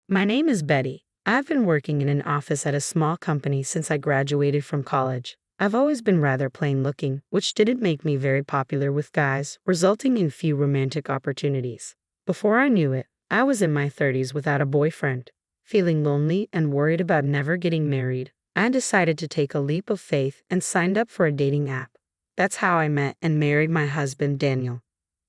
My name is Betty. I've been working in an office at a small company since I graduated from college. I've always been rather plain looking, which didn't make me very popular with guys, resulting in few romantic opportunities. Before I knew it, I was in my 30s without a boyfriend. Feeling lonely and worried about never getting married, I decided to take a leap of faith and signed up for a dating app. That's how I met and married my husband, Daniel.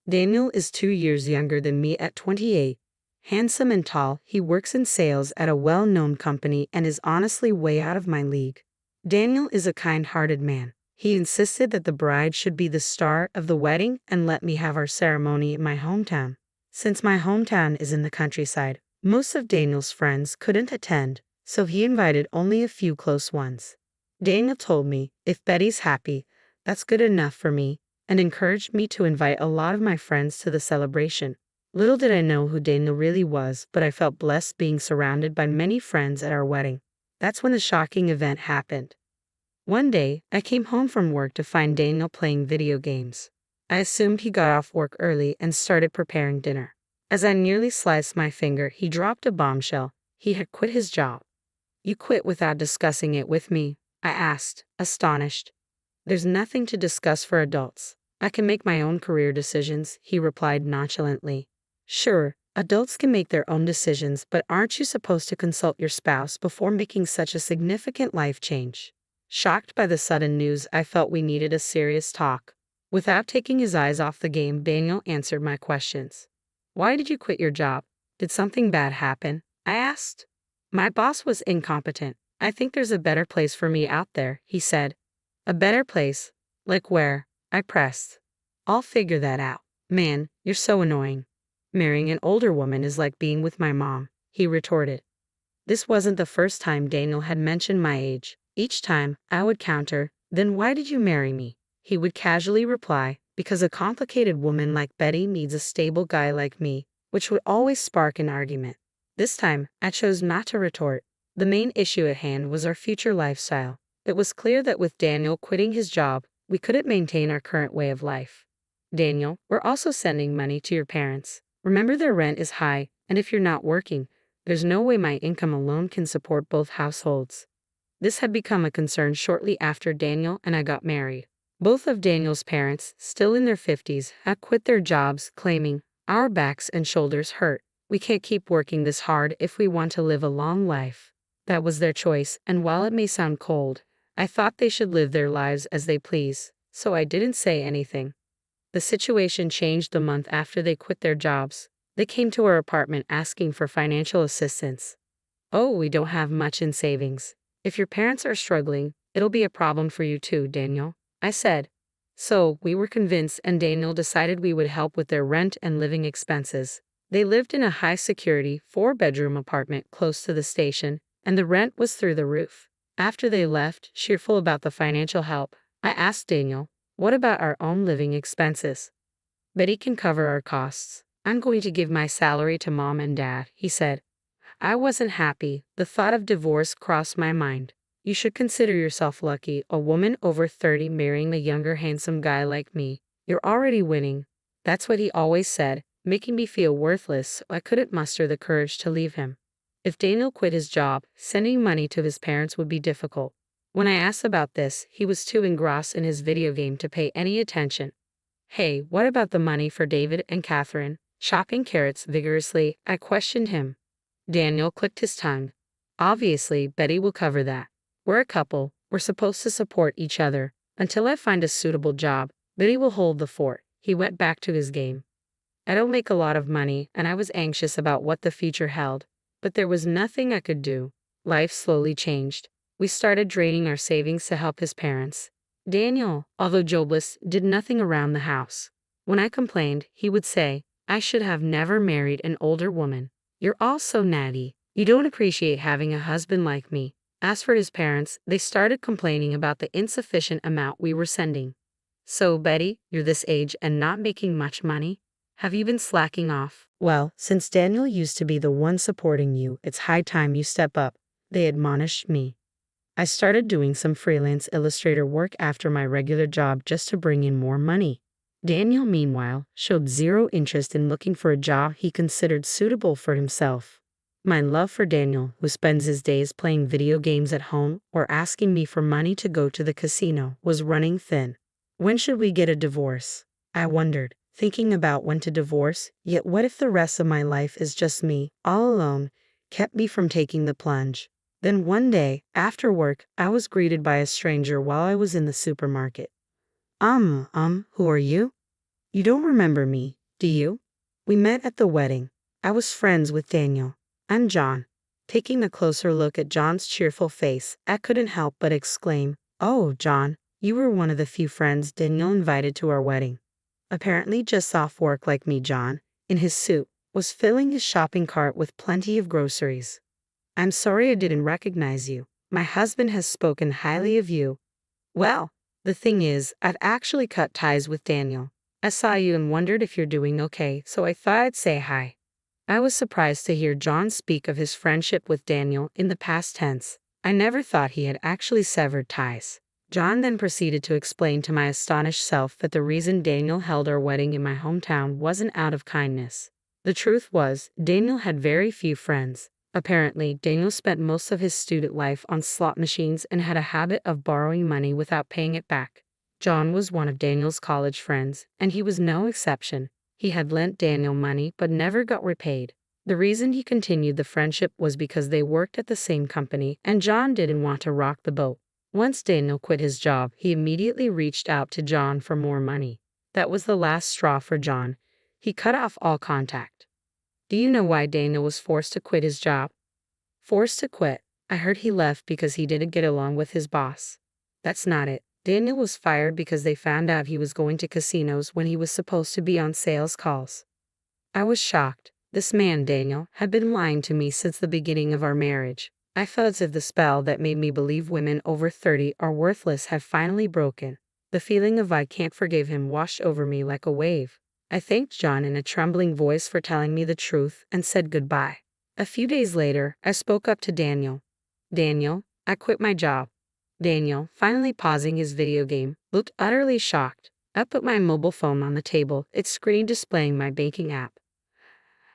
Daniel is 2 years younger than me at 28. Handsome and tall, he works in sales at a well-known company and is honestly way out of my league. Daniel is a kind-hearted man. He insisted that the bride should be the star of the wedding and let me have our ceremony in my hometown. Since my hometown is in the countryside, most of Daniel's friends couldn't attend, so he invited only a few close ones. Daniel told me, if Betty's happy, that's good enough for me, and encouraged me to invite a lot of my friends to the celebration. Little did I know who Daniel really was, but I felt blessed being surrounded by many friends at our wedding. That's when the shocking event happened. One day, I came home from work to find Daniel playing video games. I assumed he got off work early and started preparing dinner. As I nearly sliced my finger, he dropped a bombshell. He had quit his job. "You quit without discussing it with me?" I asked, astonished. "There's nothing to discuss for adults. I can make my own career decisions," he replied nonchalantly. "Sure, adults can make their own decisions, but aren't you supposed to consult your spouse before making such a significant life change?" Shocked by the sudden news, I felt we needed a serious talk. Without taking his eyes off the game, Daniel answered my questions. "Why did you quit your job? Did something bad happen?" I asked. "My boss was incompetent. I think there's a better place for me out there," he said. "A better place? Like where?" I pressed. "I'll figure that out." "Man, you're so annoying. Marrying an older woman is like being with my mom," he retorted. This wasn't the first time Daniel had mentioned my age. Each time, I would counter, "Then why did you marry me?" He would casually reply, "Because a complicated woman like Betty needs a stable guy like me," which would always spark an argument. This time, I chose not to retort. The main issue at hand was our future lifestyle. It was clear that with Daniel quitting his job, we couldn't maintain our current way of life. "Daniel, we're also sending money to your parents. Remember, their rent is high, and if you're not working, there's no way my income alone can support both households." This had become a concern shortly after Daniel and I got married. Both of Daniel's parents, still in their 50s, had quit their jobs, claiming, "Our backs and shoulders hurt. We can't keep working this hard if we want to live a long life." That was their choice, and while it may sound cold, I thought they should live their lives as they please, so I didn't say anything. The situation changed the month after they quit their jobs. They came to our apartment asking for financial assistance. "Oh, we don't have much in savings. If your parents are struggling, it'll be a problem for you too, Daniel," I said. So, we were convinced, and Daniel decided we would help with their rent and living expenses. They lived in a high-security, 4-bedroom apartment close to the station, and the rent was through the roof. After they left, cheerful about the financial help, I asked Daniel, "What about our own living expenses?" "Betty can cover our costs. I'm going to give my salary to Mom and Dad," he said. I wasn't happy. The thought of divorce crossed my mind. "You should consider yourself lucky, a woman over 30 marrying a younger handsome guy like me. You're already winning." That's what he always said, making me feel worthless, so I couldn't muster the courage to leave him. If Daniel quit his job, sending money to his parents would be difficult. When I asked about this, he was too engrossed in his video game to pay any attention. "Hey, what about the money for David and Catherine?" Chopping carrots vigorously, I questioned him. Daniel clicked his tongue. "Obviously, Betty will cover that. We're a couple. We're supposed to support each other. Until I find a suitable job, Betty will hold the fort." He went back to his game. I don't make a lot of money, and I was anxious about what the future held. But there was nothing I could do. Life slowly changed. We started draining our savings to help his parents. Daniel, although jobless, did nothing around the house. When I complained, he would say, "I should have never married an older woman. You're all so natty. You don't appreciate having a husband like me." As for his parents, they started complaining about the insufficient amount we were sending. "So, Betty, you're this age and not making much money? Have you been slacking off?" "Well, since Daniel used to be the one supporting you, it's high time you step up," they admonished me. I started doing some freelance illustrator work after my regular job just to bring in more money. Daniel, meanwhile, showed zero interest in looking for a job he considered suitable for himself. My love for Daniel, who spends his days playing video games at home or asking me for money to go to the casino, was running thin. When should we get a divorce? I wondered, thinking about when to divorce, yet what if the rest of my life is just me, all alone, kept me from taking the plunge. Then one day, after work, I was greeted by a stranger while I was in the supermarket. Who are you? You don't remember me, do you? We met at the wedding. I was friends with Daniel. I'm John. Taking a closer look at John's cheerful face, I couldn't help but exclaim, "Oh, John, you were one of the few friends Daniel invited to our wedding." Apparently just off work like me, John, in his suit, was filling his shopping cart with plenty of groceries. "I'm sorry I didn't recognize you. My husband has spoken highly of you." "Well, the thing is, I've actually cut ties with Daniel. I saw you and wondered if you're doing okay, so I thought I'd say hi." I was surprised to hear John speak of his friendship with Daniel in the past tense. I never thought he had actually severed ties. John then proceeded to explain to my astonished self that the reason Daniel held our wedding in my hometown wasn't out of kindness. The truth was, Daniel had very few friends. Apparently, Daniel spent most of his student life on slot machines and had a habit of borrowing money without paying it back. John was one of Daniel's college friends, and he was no exception. He had lent Daniel money but never got repaid. The reason he continued the friendship was because they worked at the same company, and John didn't want to rock the boat. Once Daniel quit his job, he immediately reached out to John for more money. That was the last straw for John. He cut off all contact. Do you know why Daniel was forced to quit his job? Forced to quit? I heard he left because he didn't get along with his boss. That's not it. Daniel was fired because they found out he was going to casinos when he was supposed to be on sales calls. I was shocked. This man, Daniel, had been lying to me since the beginning of our marriage. I felt as if the spell that made me believe women over 30 are worthless had finally broken. The feeling of "I can't forgive him" washed over me like a wave. I thanked John in a trembling voice for telling me the truth and said goodbye. A few days later, I spoke up to Daniel. "Daniel, I quit my job." Daniel, finally pausing his video game, looked utterly shocked. I put my mobile phone on the table, its screen displaying my banking app.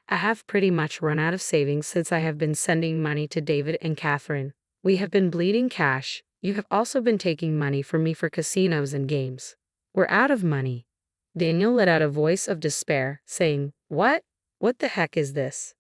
"I have pretty much run out of savings since I have been sending money to David and Catherine. We have been bleeding cash. You have also been taking money from me for casinos and games. We're out of money." Daniel let out a voice of despair, saying, "What? What the heck is this?"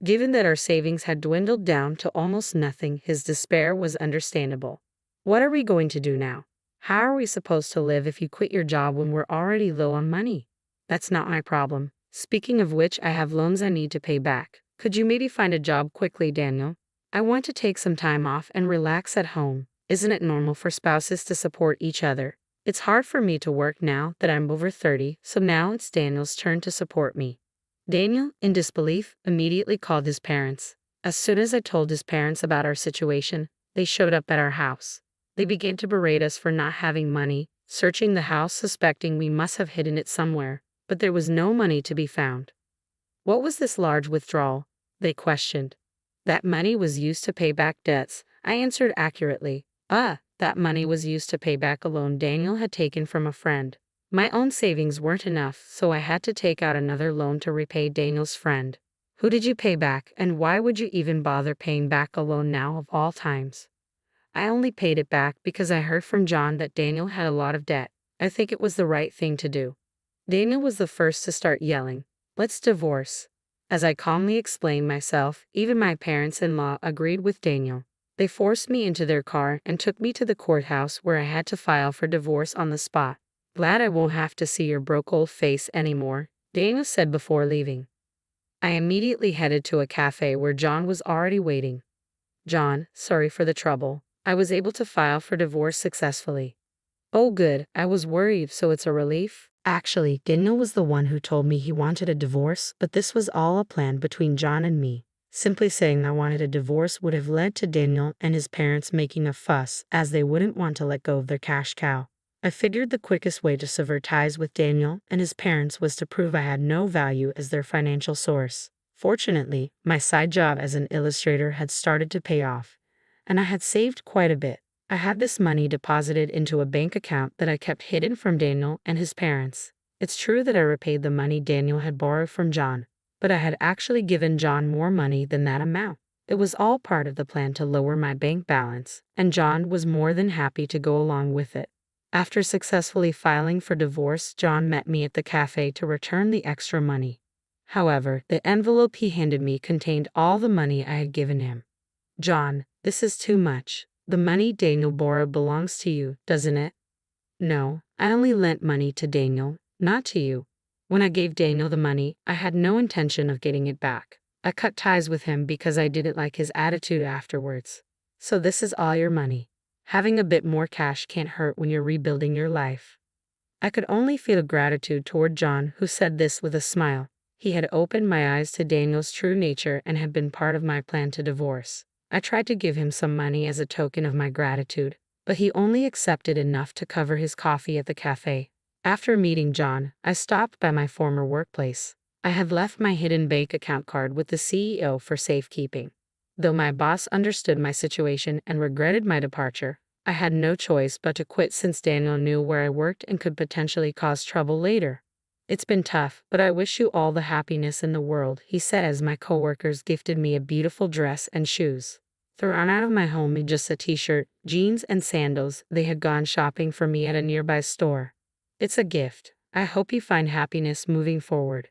Given that our savings had dwindled down to almost nothing, his despair was understandable. "What are we going to do now? How are we supposed to live if you quit your job when we're already low on money?" "That's not my problem. Speaking of which, I have loans I need to pay back. Could you maybe find a job quickly, Daniel? I want to take some time off and relax at home. Isn't it normal for spouses to support each other? It's hard for me to work now that I'm over 30, so now it's Daniel's turn to support me." Daniel, in disbelief, immediately called his parents. As soon as I told his parents about our situation, they showed up at our house. They began to berate us for not having money, searching the house suspecting we must have hidden it somewhere, but there was no money to be found. "What was this large withdrawal?" they questioned. "That money was used to pay back debts," I answered accurately. That money was used to pay back a loan Daniel had taken from a friend. My own savings weren't enough, so I had to take out another loan to repay Daniel's friend. "Who did you pay back, and why would you even bother paying back a loan now of all times?" "I only paid it back because I heard from John that Daniel had a lot of debt. I think it was the right thing to do." Daniel was the first to start yelling, "Let's divorce." As I calmly explained myself, even my parents-in-law agreed with Daniel. They forced me into their car and took me to the courthouse where I had to file for divorce on the spot. "Glad I won't have to see your broke old face anymore," Daniel said before leaving. I immediately headed to a cafe where John was already waiting. "John, sorry for the trouble. I was able to file for divorce successfully." "Oh good, I was worried, so it's a relief?" Actually, Daniel was the one who told me he wanted a divorce, but this was all a plan between John and me. Simply saying I wanted a divorce would have led to Daniel and his parents making a fuss, as they wouldn't want to let go of their cash cow. I figured the quickest way to sever ties with Daniel and his parents was to prove I had no value as their financial source. Fortunately, my side job as an illustrator had started to pay off, and I had saved quite a bit. I had this money deposited into a bank account that I kept hidden from Daniel and his parents. It's true that I repaid the money Daniel had borrowed from John, but I had actually given John more money than that amount. It was all part of the plan to lower my bank balance, and John was more than happy to go along with it. After successfully filing for divorce, John met me at the cafe to return the extra money. However, the envelope he handed me contained all the money I had given him. "John, this is too much. The money Daniel borrowed belongs to you, doesn't it?" "No, I only lent money to Daniel, not to you. When I gave Daniel the money, I had no intention of getting it back. I cut ties with him because I didn't like his attitude afterwards. So this is all your money. Having a bit more cash can't hurt when you're rebuilding your life." I could only feel gratitude toward John, who said this with a smile. He had opened my eyes to Daniel's true nature and had been part of my plan to divorce. I tried to give him some money as a token of my gratitude, but he only accepted enough to cover his coffee at the cafe. After meeting John, I stopped by my former workplace. I had left my hidden bank account card with the CEO for safekeeping. Though my boss understood my situation and regretted my departure, I had no choice but to quit since Daniel knew where I worked and could potentially cause trouble later. "It's been tough, but I wish you all the happiness in the world," he said as my coworkers gifted me a beautiful dress and shoes. Thrown out of my home in just a t-shirt, jeans, and sandals, they had gone shopping for me at a nearby store. "It's a gift. I hope you find happiness moving forward."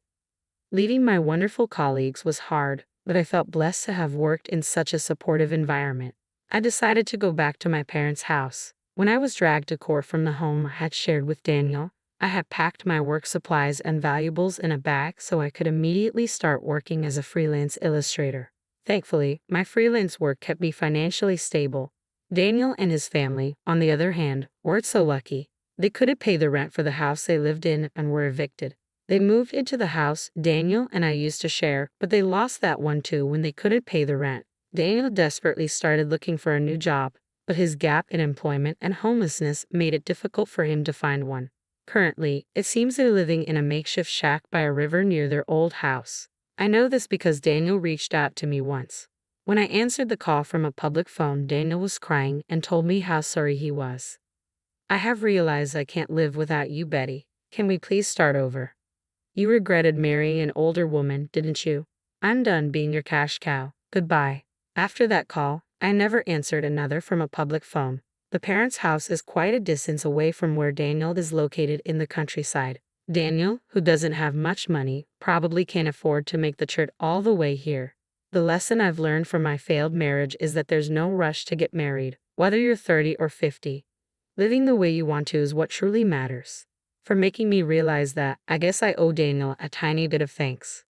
Leaving my wonderful colleagues was hard, but I felt blessed to have worked in such a supportive environment. I decided to go back to my parents' house. When I was dragged to court from the home I had shared with Daniel, I had packed my work supplies and valuables in a bag so I could immediately start working as a freelance illustrator. Thankfully, my freelance work kept me financially stable. Daniel and his family, on the other hand, weren't so lucky. They couldn't pay the rent for the house they lived in and were evicted. They moved into the house Daniel and I used to share, but they lost that one too when they couldn't pay the rent. Daniel desperately started looking for a new job, but his gap in employment and homelessness made it difficult for him to find one. Currently, it seems they're living in a makeshift shack by a river near their old house. I know this because Daniel reached out to me once. When I answered the call from a public phone, Daniel was crying and told me how sorry he was. "I have realized I can't live without you, Betty. Can we please start over? You regretted marrying an older woman, didn't you? I'm done being your cash cow. Goodbye." After that call, I never answered another from a public phone. The parents' house is quite a distance away from where Daniel is located in the countryside. Daniel, who doesn't have much money, probably can't afford to make the trip all the way here. The lesson I've learned from my failed marriage is that there's no rush to get married, whether you're 30 or 50. Living the way you want to is what truly matters. For making me realize that, I guess I owe Daniel a tiny bit of thanks.